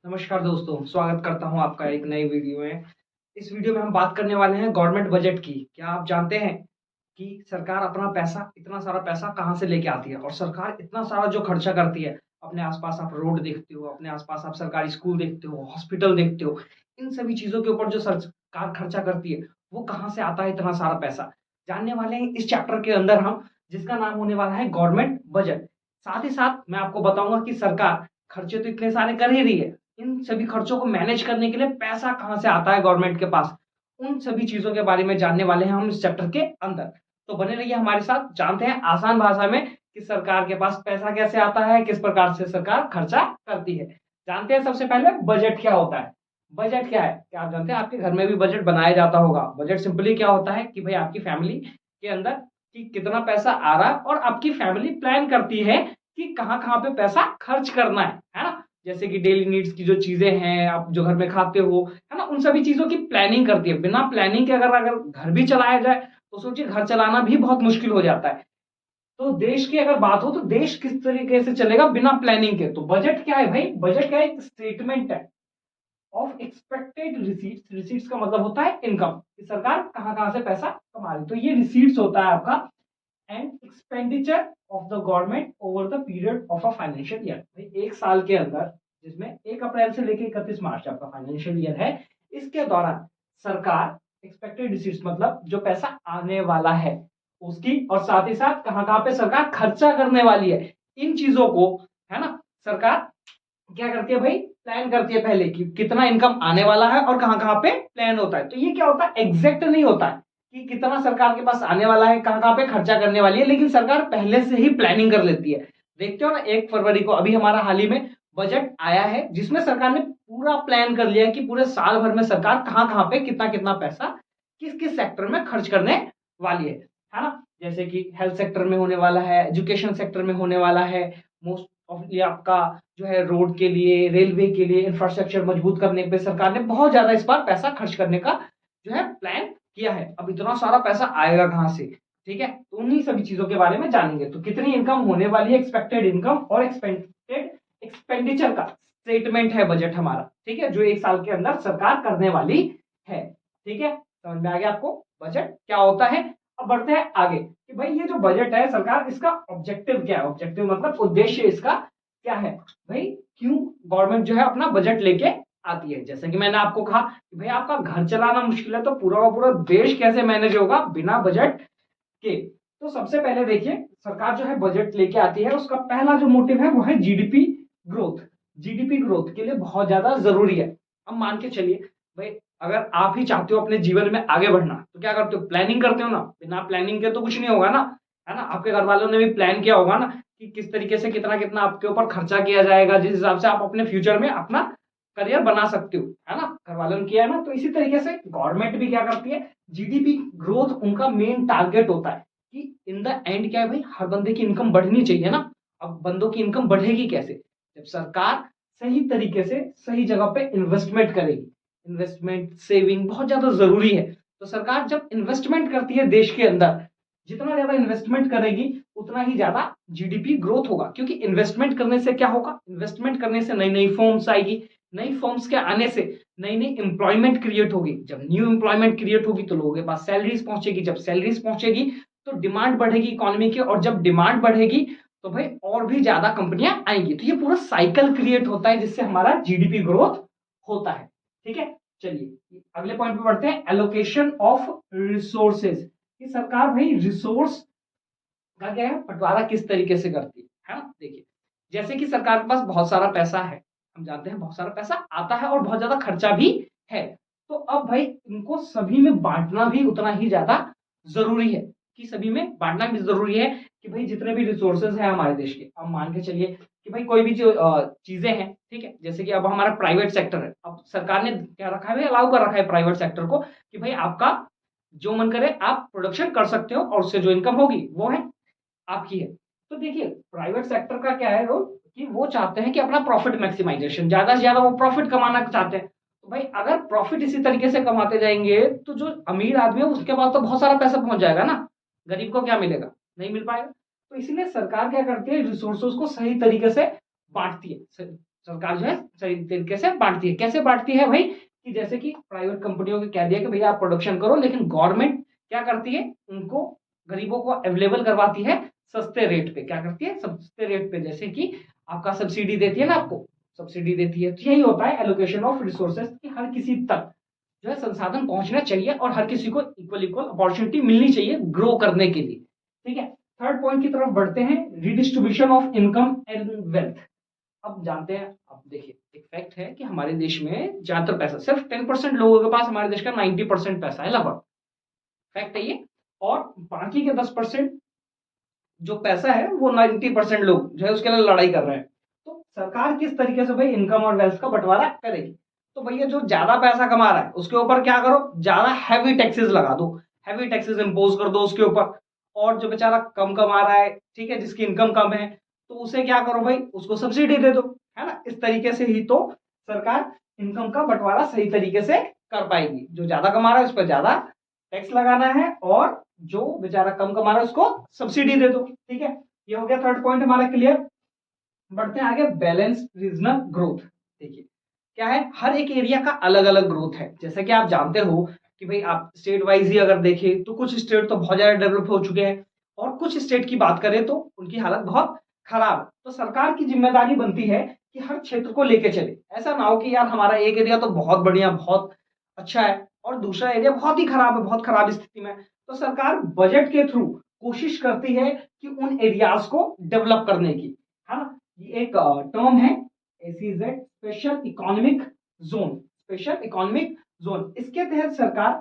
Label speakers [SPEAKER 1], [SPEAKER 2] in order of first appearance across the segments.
[SPEAKER 1] नमस्कार दोस्तों, स्वागत करता हूँ आपका एक नई वीडियो में। इस वीडियो में हम बात करने वाले हैं गवर्नमेंट बजट की। क्या आप जानते हैं कि सरकार अपना पैसा, इतना सारा पैसा कहाँ से लेके आती है? और सरकार इतना सारा जो खर्चा करती है, अपने आस-पास आप रोड देखते हो, अपने आस-पास आप सरकारी स्कूल देखते हो, हॉस्पिटल देखते हो, इन सभी चीज़ों के ऊपर जो सरकार खर्चा करती है, वो कहाँ से आता है इतना सारा पैसा? जानने वाले हैं इस चैप्टर के अंदर हम, जिसका नाम होने वाला है गवर्नमेंट बजट। साथ ही साथ मैं आपको बताऊँगा कि सरकार खर्चे तो इतने सारे कर ही रही है, इन सभी खर्चों को मैनेज करने के लिए पैसा कहाँ से आता है गवर्नमेंट के पास? उन सभी चीज़ों के बारे में जानने वाले हैं हम इस चैप्टर के अंदर। तो बने रहिए हमारे साथ, जानते हैं आसान भाषा में कि सरकार के पास पैसा कैसे आता है, किस प्रकार से सरकार खर्चा करती है। जानते हैं सबसे पहले बजट क्या होता है? बजट क्या है? क्या आप जानते हैं आपके घर में भी बजट बनाया जाता होगा। बजट सिंपली क्या होता है कि भई आपकी फैमिली के अंदर कि कितना पैसा आ रहा है और आपकी फैमिली प्लान करती है कि कहाँ-कहाँ पे पैसा खर्च करना है ना? जैसे कि डेली नीड्स की जो चीज़ें हैं, आप जो घर में खाते हो, है ना? उन सभी चीज़ों की प्लानिंग करती है। बिना प्लानिंग के अगर अगर घर भी चलाया जाए, तो सोचिए घर चलाना भी बहुत मुश्किल हो जाता है। तो देश की अगर बात हो, तो देश किस तरीके से चलेगा बिना प्लानिंग के? तो बजट क्या है भई? बजट क्या है? एक स्टेटमेंट है ऑफ एक्सपेक्टेड रिसीट्स। रिसीट्स का मतलब होता है इनकम, कि सरकार कहाँ-कहाँ से पैसा कमा रही है। तो ये रिसीट्स होता है आपका and expenditure of the government over the period of a financial year. भाई एक साल के अंदर, जिसमें 1 अप्रैल से लेकर 31 मार्च आपका फाइनेंशियल ईयर है, इसके दौरान सरकार एक्सपेक्टेड रिसीट्स मतलब जो पैसा आने वाला है उसकी, और साथ ही साथ कहाँ-कहाँ पे सरकार खर्चा करने वाली है, इन चीजों को, है ना, सरकार क्या करती है भाई? प्लान करती है पहले कि कितना इनकम आने वाला है और कहाँ-कहाँ पे प्लान होता है। तो ये क्या होता है? एग्जैक्ट नहीं होता है कि कितना सरकार के पास आने वाला है, कहाँ-कहाँ पे खर्चा करने वाली है, लेकिन सरकार पहले से ही प्लानिंग कर लेती है। देखते हो ना, 1 फरवरी को अभी हमारा हाल ही में बजट आया है, जिसमें सरकार ने पूरा प्लान कर लिया है कि पूरे साल भर में सरकार कहाँ-कहाँ पे कितना-कितना पैसा किस-किस सेक्टर में खर्च करने वाली है ना? जैसे कि हेल्थ सेक्टर में होने वाला है, एजुकेशन सेक्टर में होने वाला है, मोस्ट ऑफली आपका जो है रोड के लिए, रेलवे के लिए, इंफ्रास्ट्रक्चर मजबूत करने पे सरकार ने बहुत ज़्यादा इस बार पैसा खर्च करने का जो है प्लान किया है। अब इतना सारा पैसा आएगा कहाँ से? ठीक है? तो उन्हीं सभी चीज़ों के बारे में जानेंगे। तो कितनी इनकम होने वाली है, एक्सपेक्टेड इनकम और एक्सपेक्टेड एक्सपेंडिचर का स्टेटमेंट है बजट हमारा, ठीक है? जो 1 साल के अंदर सरकार करने वाली है, ठीक है? समझ में आ गया आपको बजट क्या होता है? अब बढ़ते हैं आगे कि भाई ये जो बजट है सरकार, इसका ऑब्जेक्टिव क्या है? ऑब्जेक्टिव मतलब उद्देश्य इसका क्या है? भाई क्यों गवर्नमेंट जो है अपना बजट लेके आती है? जैसे कि मैंने आपको कहा कि भाई आपका घर चलाना मुश्किल है, तो पूरा का पूरा देश कैसे मैनेज होगा बिना बजट के? तो सबसे पहले देखिए, सरकार जो है बजट लेके आती है, उसका पहला जो मोटिव है वो है जीडीपी ग्रोथ। जीडीपी ग्रोथ के लिए बहुत ज्यादा जरूरी है। अब मान के चलिए भाई, अगर आप ही चाहते हो अपने जीवन में आगे बढ़ना, तो क्या करते हो? प्लानिंग करते हो ना। बिना प्लानिंग के तो कुछ नहीं होगा ना, है ना? आपके घर वालों ने भी प्लान किया होगा ना कि किस तरीके से कितना कितना आपके ऊपर खर्चा किया जाएगा, जिस हिसाब से आप अपने फ्यूचर में अपना करियर बना सकते हो, है ना? घर वालों ने किया है ना। तो इसी तरीके से गवर्नमेंट भी क्या करती है? जीडीपी ग्रोथ उनका मेन टारगेट होता है कि इन द एंड क्या है भाई, हर बंदे की इनकम बढ़नी चाहिए ना। अब बंदों की इनकम बढ़ेगी कैसे? जब सरकार सही तरीके से सही जगह पे इन्वेस्टमेंट करेगी। इन्वेस्टमेंट सेविंग बहुत ज्यादा जरूरी है। तो सरकार जब इन्वेस्टमेंट करती है देश के अंदर, जितना ज्यादा इन्वेस्टमेंट करेगी उतना ही ज्यादा जीडीपी ग्रोथ होगा। क्योंकि इन्वेस्टमेंट करने से क्या होगा? इन्वेस्टमेंट करने से नई नई फर्म्स आएगी, नई फर्म्स के आने से नई नई एम्प्लॉयमेंट क्रिएट होगी। जब न्यू एम्प्लॉयमेंट क्रिएट होगी तो लोगों के पास सैलरीज पहुंचेगी, जब सैलरीज पहुंचेगी तो डिमांड बढ़ेगी इकोनॉमी की, और जब डिमांड बढ़ेगी तो भाई और भी ज्यादा कंपनियां आएंगी। तो ये पूरा साइकिल क्रिएट होता है जिससे हमारा जीडीपी ग्रोथ होता है। ठीक है, चलिए अगले पॉइंट पे बढ़ते हैं, एलोकेशन ऑफ रिसोर्सेज। कि सरकार भाई रिसोर्स का क्या है, बंटवारा किस तरीके से करती है ना? देखिए, जैसे कि सरकार के पास बहुत सारा पैसा है, हम जानते हैं बहुत सारा पैसा आता है और बहुत ज्यादा खर्चा भी है। तो अब भाई इनको सभी में बांटना भी उतना ही ज्यादा जरूरी है। कि सभी में बांटना भी जरूरी है कि भाई जितने भी रिसोर्सेज हैं हमारे देश के, अब मान के चलिए कि भाई कोई भी जो चीजें हैं, ठीक है, जैसे कि अब हमारा प्राइवेट सेक्टर है, अब सरकार ने क्या रखा है भाई, अलाउ कर रखा है प्राइवेट सेक्टर को कि भाई आपका जो मन करे आप प्रोडक्शन कर सकते हो, और उससे जो इनकम होगी वो है आपकी है। तो देखिए प्राइवेट सेक्टर का क्या है रोल, कि वो चाहते हैं कि अपना प्रॉफिट मैक्सिमाइजेशन, ज्यादा से ज्यादा वो प्रॉफिट कमाना चाहते हैं। तो भाई अगर प्रॉफिट इसी तरीके से कमाते जाएंगे, तो जो अमीर आदमी है उसके पास तो बहुत सारा पैसा पहुंच जाएगा ना, गरीब को क्या मिलेगा? नहीं मिल पाएगा। तो इसीलिए सरकार क्या करती है, रिसोर्सेज को सही तरीके से बांटती है। सरकार जो है सही तरीके से बांटती है। कैसे बांटती है भाई, कि जैसे कि प्राइवेट कंपनियों को कह दिया कि भैया आप प्रोडक्शन करो, लेकिन गवर्नमेंट क्या करती है, उनको गरीबों को अवेलेबल करवाती है सस्ते रेट पे। क्या करती है, सस्ते रेट पे, जैसे कि आपका सब्सिडी देती है ना, आपको सब्सिडी देती है। तो यही होता है एलोकेशन ऑफ रिसोर्सेज, कि हर किसी तक जो है संसाधन पहुंचना चाहिए और हर किसी को इक्वल इक्वल अपॉर्चुनिटी मिलनी चाहिए ग्रो करने के लिए। ठीक है, थर्ड पॉइंट की तरफ बढ़ते हैं, redistribution of income and wealth. अब जानते हैं, अब देखिए एक फैक्ट है कि हमारे देश में ज्यादातर पैसा, सिर्फ 10% लोगों के पास हमारे देश का 90% पैसा है लगभग, फैक्ट है ये। और बाकी के 10% जो पैसा है वो 90% लोग जो है उसके लिए लड़ाई कर रहे हैं। तो सरकार किस तरीके से भाई इनकम और वेल्थ का बंटवारा करेगी, तो भैया जो ज्यादा पैसा कमा रहा है उसके ऊपर क्या करो, ज्यादा हैवी टैक्सेस लगा दो, हैवी टैक्सेस इंपोज कर दो उसके ऊपर। और जो बेचारा कम कमा रहा है, ठीक है, जिसकी इनकम कम है, तो उसे क्या करो भाई, उसको सब्सिडी दे दो, है ना। इस तरीके से ही तो सरकार इनकम का बंटवारा सही तरीके से कर पाएगी। जो ज्यादा कमा रहा है उस पर ज्यादा टैक्स लगाना है, और जो बेचारा कम कमा रहा है उसको सब्सिडी दे दो। ठीक है, ये हो गया थर्ड पॉइंट हमारा क्लियर। बढ़ते हैं आगे, बैलेंस रीजनल ग्रोथ। देखिए क्या है, हर एक एरिया का अलग अलग ग्रोथ है। जैसा कि आप जानते हो कि भाई आप स्टेट वाइज ही अगर देखें तो कुछ स्टेट तो बहुत ज्यादा डेवलप हो चुके हैं, और कुछ स्टेट की बात करें तो उनकी हालत बहुत खराब है। तो सरकार की जिम्मेदारी बनती है कि हर क्षेत्र को लेके चले। ऐसा ना हो कि यार हमारा एक एरिया तो बहुत बढ़िया, बहुत अच्छा है, और दूसरा एरिया बहुत ही खराब है, बहुत खराब स्थिति में। तो सरकार बजट के थ्रू कोशिश करती है कि उन एरियाज को डेवलप करने की, है ना। ये एक टर्म है ACZ, special economic zone, special economic zone. इसके तहत सरकार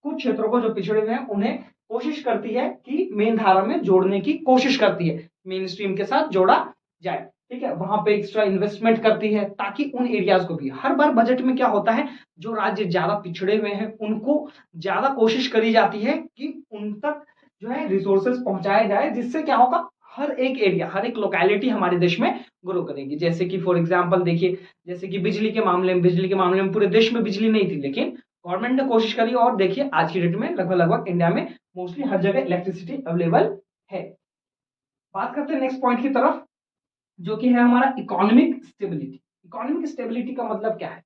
[SPEAKER 1] कुछ क्षेत्रों को जो पिछड़े हुए हैं उन्हें कोशिश करती है कि मेन धारा में जोड़ने की कोशिश करती है, मेन स्ट्रीम के साथ जोड़ा जाए। ठीक है, वहां पे एक्स्ट्रा इन्वेस्टमेंट करती है ताकि उन एरियाज को भी, हर बार बजट में क्या होता है, जो राज्य ज्यादा पिछड़े हुए हैं उनको ज्यादा कोशिश करी जाती है कि उन तक जो है रिसोर्सेज पहुंचाए जाए, जिससे क्या होगा, हर एक एरिया, हर एक लोकेलिटी हमारे देश में ग्रो करेगी। जैसे कि फॉर एग्जांपल देखिए, जैसे कि बिजली के मामले में पूरे देश में बिजली नहीं थी, लेकिन गवर्नमेंट ने कोशिश करी, और देखिए आज की डेट में लगभग लगभग इंडिया में मोस्टली हर जगह इलेक्ट्रिसिटी अवेलेबल है। बात करते हैं नेक्स्ट पॉइंट की तरफ, जो कि है हमारा इकोनॉमिक स्टेबिलिटी। इकोनॉमिक स्टेबिलिटी का मतलब क्या है,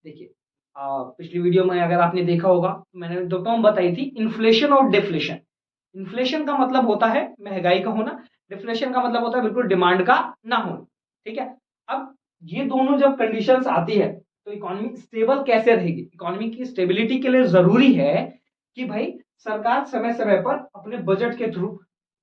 [SPEAKER 1] देखिए पिछली वीडियो में अगर आपने देखा होगा तो मैंने दो टर्म बताई थी, इन्फ्लेशन और डिफ्लेशन। इन्फ्लेशन का मतलब होता है महंगाई का होना, डिफ्लेशन का मतलब होता है बिल्कुल डिमांड का ना होना। ठीक है, अब ये दोनों जब कंडीशंस आती है तो इकोनॉमी स्टेबल कैसे रहेगी। इकोनॉमी की स्टेबिलिटी के लिए जरूरी है कि भाई सरकार समय समय पर अपने बजट के थ्रू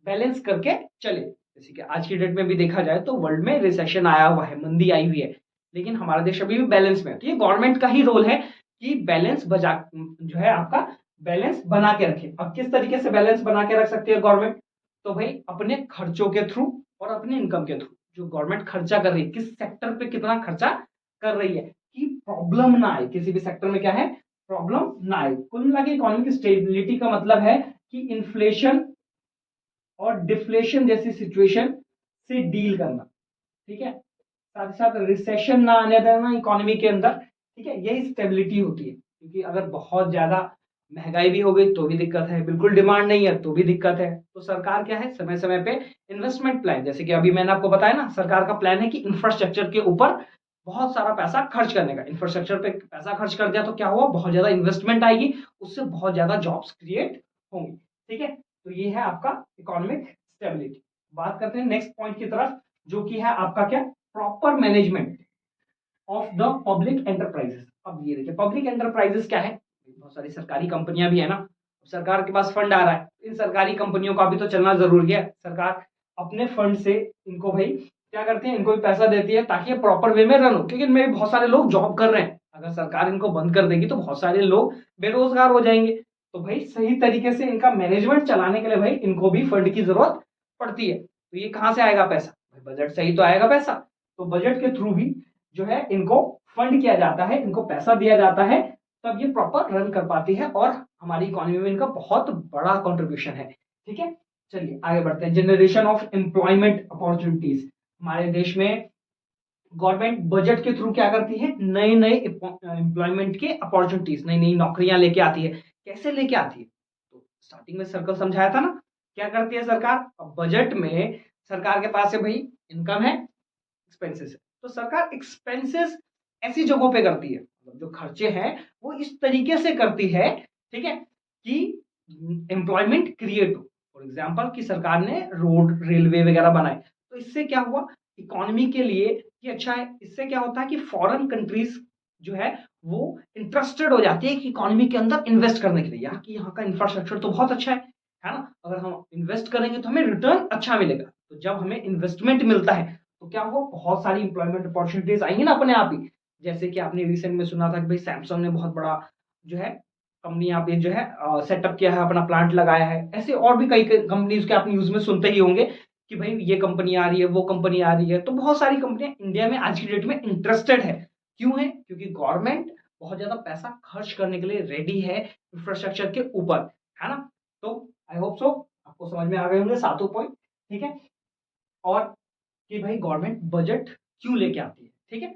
[SPEAKER 1] बैलेंस करके चले। जैसे कि आज की डेट में भी देखा जाए तो वर्ल्ड में रिसेशन आया हुआ है, मंदी आई हुई है, लेकिन हमारा देश अभी भी बैलेंस में है। तो ये गवर्नमेंट का ही रोल है कि बैलेंस बजा जो है आपका बैलेंस बना के रखे। अब किस तरीके से बैलेंस बना के रख सकती है गवर्नमेंट, तो भाई अपने खर्चों के थ्रू और अपने इनकम के थ्रू। जो गवर्नमेंट खर्चा कर रही है, किस सेक्टर पे कितना खर्चा कर रही है, कि प्रॉब्लम ना आए किसी भी सेक्टर में, क्या है, प्रॉब्लम ना आए। कुल मिला के इकोनॉमिक स्टेबिलिटी का मतलब है कि इन्फ्लेशन और डिफ्लेशन जैसी सिचुएशन से डील करना। ठीक है, साथ ही साथ रिसेशन ना आने देना इकोनॉमी के अंदर। ठीक है, यही स्टेबिलिटी होती है, क्योंकि अगर बहुत ज्यादा महंगाई भी हो गई तो भी दिक्कत है, बिल्कुल डिमांड नहीं है तो भी दिक्कत है। तो सरकार क्या है, समय समय पे इन्वेस्टमेंट प्लान, जैसे कि अभी मैंने आपको बताया ना, सरकार का प्लान है कि इंफ्रास्ट्रक्चर के ऊपर बहुत सारा पैसा खर्च करने का। इंफ्रास्ट्रक्चर पे पैसा खर्च कर दिया तो क्या हुआ, बहुत ज्यादा इन्वेस्टमेंट आएगी, उससे बहुत ज्यादा जॉब्स क्रिएट होंगी। ठीक है, तो ये है आपका इकोनॉमिक स्टेबिलिटी। बात करते हैं नेक्स्ट पॉइंट की तरफ, जो कि है आपका क्या, proper management of the public enterprises. अब ये देखिए पब्लिक एंटरप्राइजेस क्या है, बहुत सारी सरकारी कंपनियां भी है ना, सरकार के पास फंड आ रहा है, इन सरकारी कंपनियों का भी तो चलना जरूरी है। सरकार अपने फंड से इनको भाई क्या करती है, इनको भी पैसा देती है ताकि ये प्रॉपर वे में रन हो, क्योंकि इनमें भी बहुत सारे लोग जॉब कर रहे हैं। अगर सरकार इनको बंद कर देगी तो बहुत सारे लोग बेरोजगार हो जाएंगे। तो भाई सही तरीके से इनका मैनेजमेंट चलाने के लिए भाई इनको भी फंड की जरूरत पड़ती है। तो ये कहां से आएगा पैसा, बजट से ही तो आएगा पैसा। तो बजट के थ्रू भी जो है इनको फंड किया जाता है, इनको पैसा दिया जाता है, तब ये प्रॉपर रन कर पाती है, और हमारी इकोनॉमी में इनका बहुत बड़ा कंट्रीब्यूशन है। ठीक है, चलिए आगे बढ़ते हैं। Generation of employment opportunities. हमारे देश में गवर्नमेंट बजट के थ्रू क्या करती है, नए नए एम्प्लॉयमेंट के अपॉर्चुनिटीज, नई नई नौकरियां लेके आती है। कैसे लेके आती है, तो स्टार्टिंग में सर्कल समझाया था ना, क्या करती है सरकार, अब बजट में सरकार के पास है भाई इनकम है, एक्सपेंसेस है, तो सरकार एक्सपेंसेस ऐसी जगहों पे करती है, मतलब जो खर्चे हैं वो इस तरीके से करती है, ठीक है, कि एम्प्लॉयमेंट क्रिएट हो। फॉर एग्जाम्पल कि सरकार ने रोड रेलवे वगैरह बनाए, तो इससे क्या हुआ इकोनॉमी के लिए ये अच्छा है। इससे क्या होता है कि फॉरेन कंट्रीज जो है वो इंटरेस्टेड हो जाती है कि इकोनॉमी के अंदर इन्वेस्ट करने के लिए, यहाँ का इंफ्रास्ट्रक्चर तो बहुत अच्छा है ना, अगर हम इन्वेस्ट करेंगे तो हमें रिटर्न अच्छा मिलेगा। तो जब हमें इन्वेस्टमेंट मिलता है तो क्या हुआ बहुत सारी इंप्लॉयमेंट अपॉर्चुनिटीज आएंगी ना अपने आप ही। जैसे कि आपने रिसेंट में सुना था कि भाई सैमसंग ने बहुत बड़ा जो है कंपनी यहाँ पे जो है सेटअप किया है, अपना प्लांट लगाया है। ऐसे और भी कई कंपनीज के आप न्यूज में सुनते ही होंगे कि भाई ये कंपनी आ रही है, वो कंपनी आ रही है। तो बहुत सारी कंपनियां इंडिया में आज की डेट में इंटरेस्टेड है। क्यों है? क्योंकि गवर्नमेंट बहुत ज्यादा पैसा खर्च करने के लिए रेडी है इंफ्रास्ट्रक्चर के ऊपर, है ना। तो आई होप सो आपको समझ में आ गए होंगे सातों पॉइंट, ठीक है। और कि भाई गवर्नमेंट बजट क्यों लेके आती है, ठीक है।